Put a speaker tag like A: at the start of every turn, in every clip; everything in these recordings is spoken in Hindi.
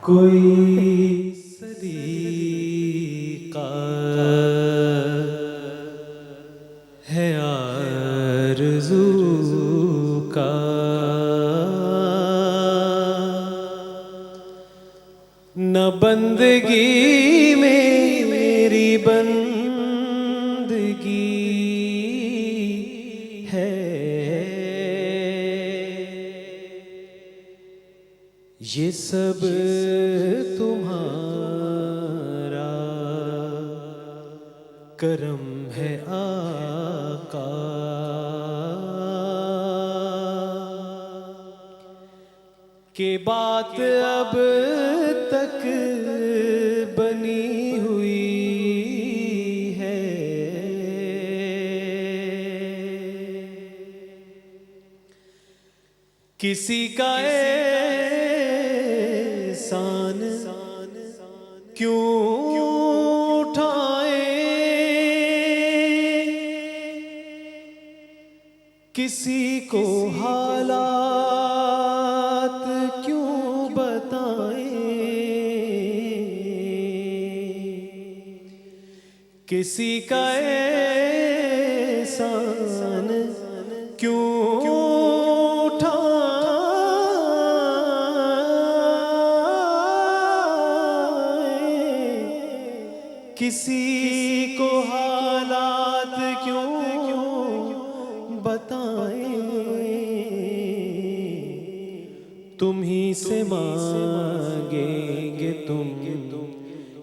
A: कोई सलीका है आरज़ू का, न बंदगी में मेरी बंदगी है। ये सब तुम्हारा करम है आका, के बात अब तक बनी हुई है। किसी का एहसान क्यों उठाए, किसी को हालात क्यों बताएं, किसी का एहसान क्यों किसी को हालात क्यों बताएं। तुम ही से मांगेंगे तुम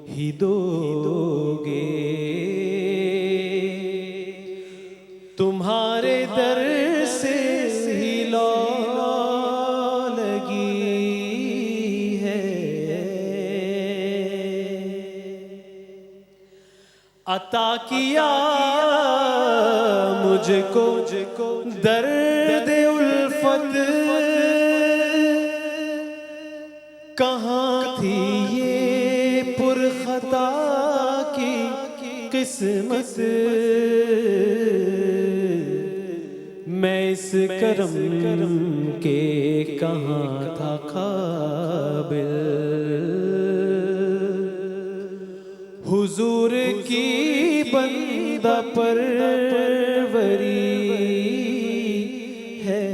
A: ही दोगे, तुम्हारे दर से ही लौ लगी है। अता किया मुझको दर्द उल्फत, कहाँ थी ये पुरखता की किस्मत। मैं इस करम के कहाँ था काबिल, हुजूर की बंदा परवरी है।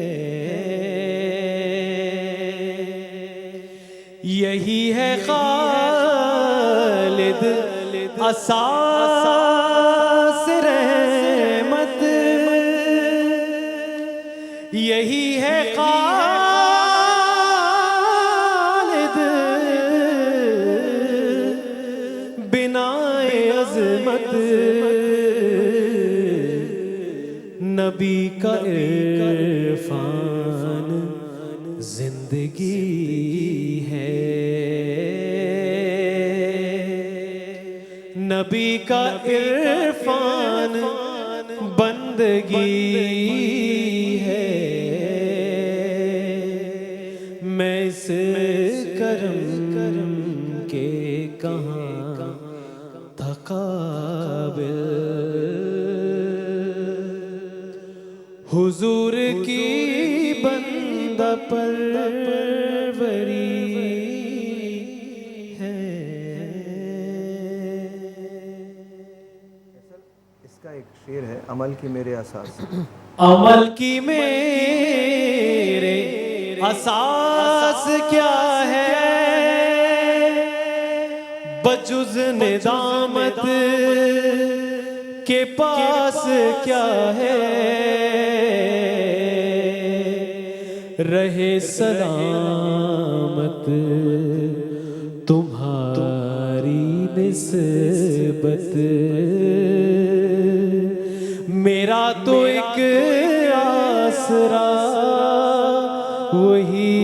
A: यही है खालिद असास रहमत, यही है खालिद बिनाए अज़मत। नबी का इरफान जिंदगी है, नबी का इरफान बंदगी है। मैं इस करम के कहाँ था काबिल, हुजूर की बंदा परवरी है।
B: इसका एक शेर है, अमल की मेरे असास।
A: अमल की मेरे असास क्या है, बजुज़ निदामत के पास क्या है। रहे सलामत तुम्हारी निस्बत, मेरा तो एक आसरा वही